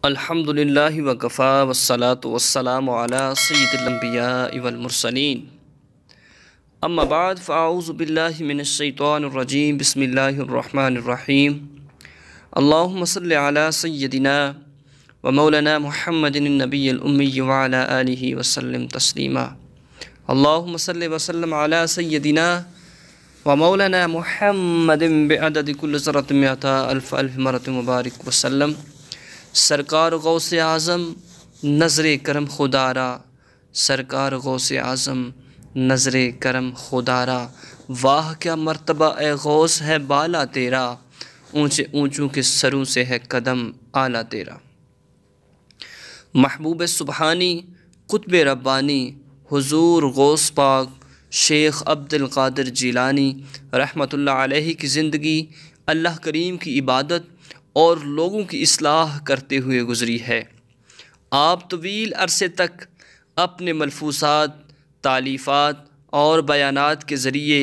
الحمد للہ وکفا والصلاة والسلام علی سید الانبیاء والمرسلین اما بعد فاعوذ باللہ من الشیطان الرجیم بسم اللہ الرحمن الرحیم اللہم صلی علی سیدنا ومولانا محمد النبی الامی وعلی آلہ وسلم تسلیما اللہم صلی وسلم علی سیدنا ومولانا محمد بعدد کل ذرۃ مئۃ الف مرۃ مبارک وسلم۔ سرکار غوث اعظم نظر کرم خدارا، سرکار غوث اعظم نظر کرم خدارا، واہ کیا مرتبہ اے غوث ہے بالا تیرا، اونچے اونچوں کے سروں سے ہے قدم اعلیٰ تیرا۔ محبوب سبحانی قطب ربانی حضور غوث پاک شیخ عبد القادر جیلانی رحمۃ اللہ علیہ کی زندگی اللہ کریم کی عبادت اور لوگوں کی اصلاح کرتے ہوئے گزری ہے۔ آپ طویل عرصے تک اپنے ملفوظات، تالیفات اور بیانات کے ذریعے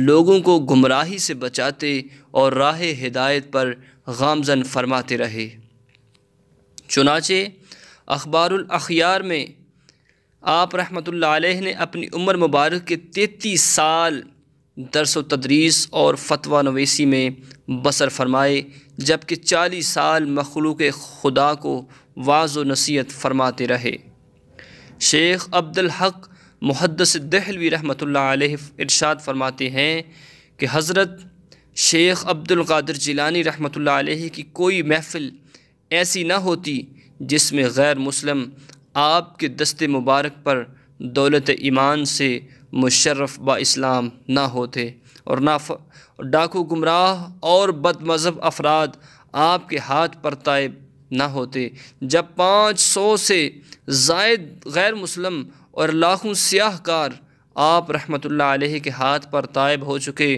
لوگوں کو گمراہی سے بچاتے اور راہ ہدایت پر گامزن فرماتے رہے۔ چنانچہ اخبار الاخیار میں آپ رحمۃ اللہ علیہ نے اپنی عمر مبارک کے 33 سال درس و تدریس اور فتویٰ نویسی میں بسر فرمائے، جبکہ 40 سال مخلوق خدا کو وعظ و نصیحت فرماتے رہے۔ شیخ عبد الحق محدث دہلوی رحمۃ اللہ علیہ ارشاد فرماتے ہیں کہ حضرت شیخ عبد القادر جیلانی رحمۃ اللہ علیہ کی کوئی محفل ایسی نہ ہوتی جس میں غیر مسلم آپ کے دست مبارک پر دولت ایمان سے مشرف با اسلام نہ ہوتے، اور ڈاکو گمراہ اور بد مذہب افراد آپ کے ہاتھ پر طائب نہ ہوتے۔ جب 500 سے زائد غیر مسلم اور لاکھوں سیاہ کار آپ رحمۃ اللہ علیہ کے ہاتھ پر طائب ہو چکے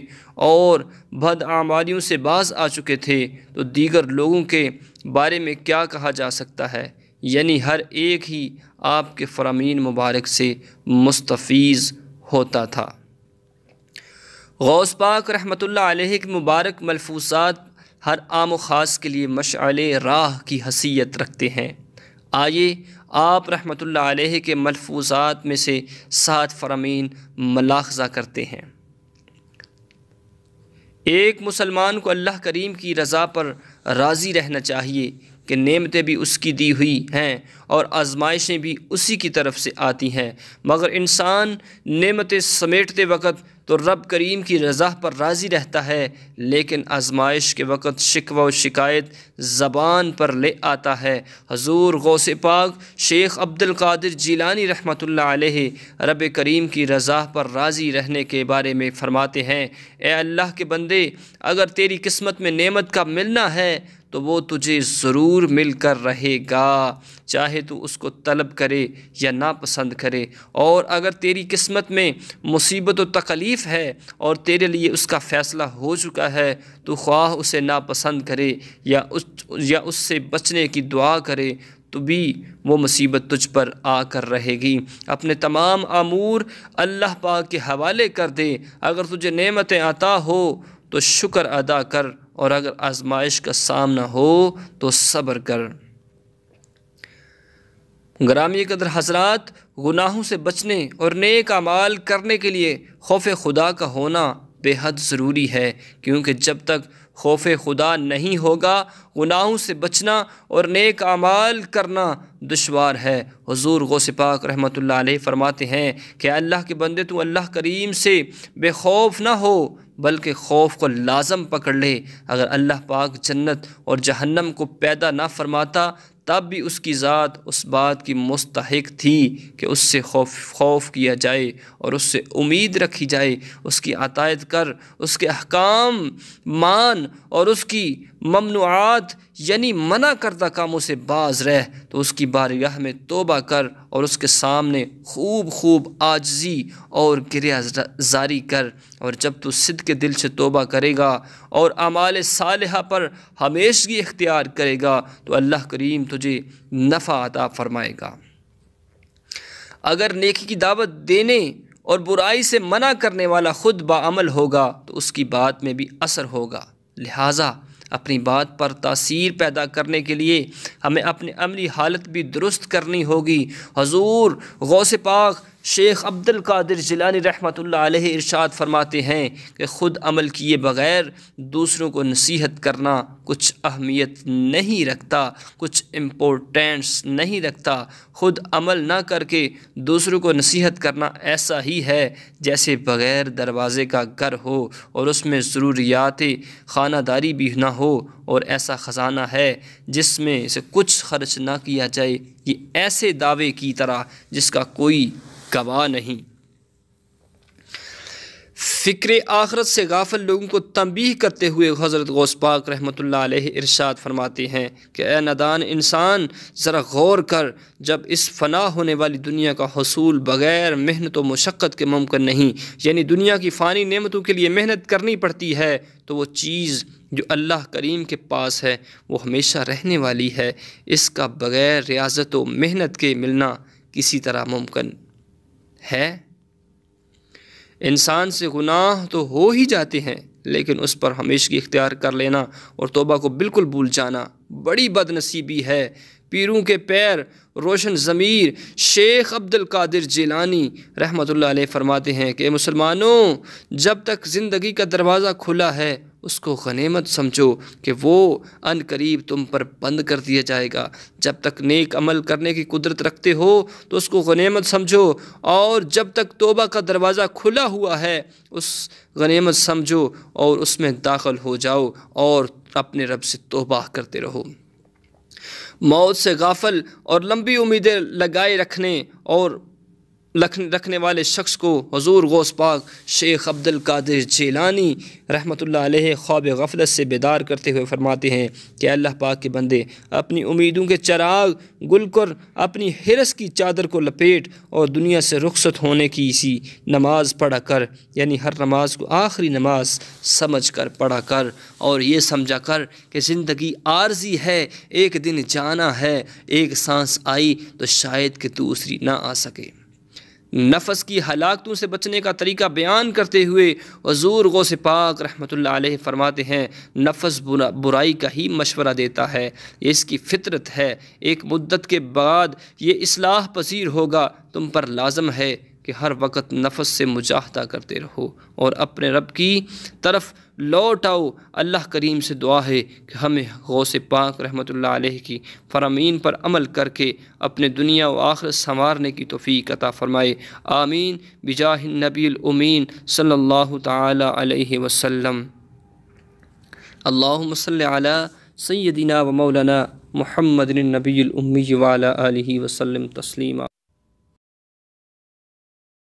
اور بد اعمالیوں سے باز آ چکے تھے تو دیگر لوگوں کے بارے میں کیا کہا جا سکتا ہے؟ یعنی ہر ایک ہی آپ کے فرامین مبارک سے مستفیض ہوتا تھا۔ غوث پاک رحمۃ اللہ علیہ کے مبارک ملفوظات ہر عام و خاص کے لیے مشعل راہ کی حیثیت رکھتے ہیں۔ آئیے آپ رحمۃ اللہ علیہ کے ملفوظات میں سے 7 فرامین ملاحظہ کرتے ہیں۔ ایک مسلمان کو اللہ کریم کی رضا پر راضی رہنا چاہیے کہ نعمتیں بھی اس کی دی ہوئی ہیں اور آزمائشیں بھی اسی کی طرف سے آتی ہیں، مگر انسان نعمتیں سمیٹتے وقت تو رب کریم کی رضا پر راضی رہتا ہے، لیکن آزمائش کے وقت شکوہ و شکایت زبان پر لے آتا ہے۔ حضور غوث پاک شیخ عبد القادر جیلانی رحمۃ اللہ علیہ رب کریم کی رضا پر راضی رہنے کے بارے میں فرماتے ہیں، اے اللہ کے بندے، اگر تیری قسمت میں نعمت کا ملنا ہے تو وہ تجھے ضرور مل کر رہے گا، چاہے تو اس کو طلب کرے یا ناپسند کرے، اور اگر تیری قسمت میں مصیبت و تکلیف ہے اور تیرے لیے اس کا فیصلہ ہو چکا ہے تو خواہ اسے ناپسند کرے یا اس سے بچنے کی دعا کرے تو بھی وہ مصیبت تجھ پر آ کر رہے گی۔ اپنے تمام امور اللہ پاک کے حوالے کر دے۔ اگر تجھے نعمتیں عطا ہو تو شکر ادا کر، اور اگر آزمائش کا سامنا ہو تو صبر کر۔ گرامی قدر حضرات، گناہوں سے بچنے اور نیک اعمال کرنے کے لیے خوف خدا کا ہونا بے حد ضروری ہے، کیونکہ جب تک خوف خدا نہیں ہوگا گناہوں سے بچنا اور نیک اعمال کرنا دشوار ہے۔ حضور غوث پاک رحمۃ اللہ علیہ فرماتے ہیں کہ اللہ کے بندے تو اللہ کریم سے بے خوف نہ ہو بلکہ خوف کو لازم پکڑ لے۔ اگر اللہ پاک جنت اور جہنم کو پیدا نہ فرماتا تب بھی اس کی ذات اس بات کی مستحق تھی کہ اس سے خوف کیا جائے اور اس سے امید رکھی جائے۔ اس کی اطاعت کر، اس کے احکام مان اور اس کی ممنوعات یعنی منع کردہ کاموں سے باز رہ، تو اس کی بارگاہ میں توبہ کر اور اس کے سامنے خوب عاجزی اور گریہ زاری کر، اور جب تو صدق دل سے توبہ کرے گا اور اعمال صالحہ پر ہمیشگی اختیار کرے گا تو اللہ کریم تجھے نفع عطا فرمائے گا۔ اگر نیکی کی دعوت دینے اور برائی سے منع کرنے والا خود باعمل ہوگا تو اس کی بات میں بھی اثر ہوگا۔ لہٰذا اپنی بات پر تاثیر پیدا کرنے کے لیے ہمیں اپنی عملی حالت بھی درست کرنی ہوگی۔ حضور غوث پاک شیخ عبد القادر جیلانی رحمۃ اللہ علیہ ارشاد فرماتے ہیں کہ خود عمل کیے بغیر دوسروں کو نصیحت کرنا کچھ اہمیت نہیں رکھتا، کچھ امپورٹینس نہیں رکھتا۔ خود عمل نہ کر کے دوسروں کو نصیحت کرنا ایسا ہی ہے جیسے بغیر دروازے کا گھر ہو اور اس میں ضروریات خانہ داری بھی نہ ہو، اور ایسا خزانہ ہے جس میں سے کچھ خرچ نہ کیا جائے۔ یہ ایسے دعوے کی طرح جس کا کوئی گواہ نہیں۔ فکر آخرت سے غافل لوگوں کو تنبیہ کرتے ہوئے حضرت غوث پاک رحمۃ اللہ علیہ ارشاد فرماتے ہیں کہ اے نادان انسان، ذرا غور کر، جب اس فنا ہونے والی دنیا کا حصول بغیر محنت و مشقت کے ممکن نہیں، یعنی دنیا کی فانی نعمتوں کے لیے محنت کرنی پڑتی ہے، تو وہ چیز جو اللہ کریم کے پاس ہے وہ ہمیشہ رہنے والی ہے۔ اس کا بغیر ریاضت و محنت کے ملنا کسی طرح ممکن ہے؟ انسان سے گناہ تو ہو ہی جاتے ہیں، لیکن اس پر ہمیشگی اختیار کر لینا اور توبہ کو بالکل بھول جانا بڑی بد نصیبی ہے۔ پیروں کے پیر روشن ضمیر شیخ عبد القادر جیلانی رحمۃ اللہ علیہ فرماتے ہیں کہ مسلمانوں، جب تک زندگی کا دروازہ کھلا ہے اس کو غنیمت سمجھو کہ وہ ان قریب تم پر بند کر دیا جائے گا۔ جب تک نیک عمل کرنے کی قدرت رکھتے ہو تو اس کو غنیمت سمجھو، اور جب تک توبہ کا دروازہ کھلا ہوا ہے اس غنیمت سمجھو اور اس میں داخل ہو جاؤ اور اپنے رب سے توبہ کرتے رہو۔ موت سے غافل اور لمبی امیدیں لگائے رکھنے والے شخص کو حضور غوث پاک شیخ عبد القادر جیلانی رحمۃ اللہ علیہ خواب غفلت سے بیدار کرتے ہوئے فرماتے ہیں کہ اللہ پاک کے بندے، اپنی امیدوں کے چراغ گل کر اپنی حرص کی چادر کو لپیٹ اور دنیا سے رخصت ہونے کی اسی نماز پڑھا کر، یعنی ہر نماز کو آخری نماز سمجھ کر پڑھا کر، اور یہ سمجھا کر کہ زندگی عارضی ہے، ایک دن جانا ہے، ایک سانس آئی تو شاید کہ دوسری نہ آ سکے۔ نفس کی ہلاکتوں سے بچنے کا طریقہ بیان کرتے ہوئے حضور غوث پاک رحمۃ اللہ علیہ فرماتے ہیں، نفس برائی کا ہی مشورہ دیتا ہے، یہ اس کی فطرت ہے، ایک مدت کے بعد یہ اصلاح پذیر ہوگا۔ تم پر لازم ہے کہ ہر وقت نفس سے مجاہدہ کرتے رہو اور اپنے رب کی طرف لوٹ آؤ۔ اللہ کریم سے دعا ہے کہ ہمیں غوث پاک رحمۃ اللہ علیہ کی فرامین پر عمل کر کے اپنے دنیا و آخرت سنوارنے کی توفیق عطا فرمائے۔ آمین بجاہ النبی الامین صلی اللہ تعالی علیہ وسلم۔ اللہم صلی علی سیدنا و مولانا محمد النبی الامی وعلی آلہ وسلم تسلیما۔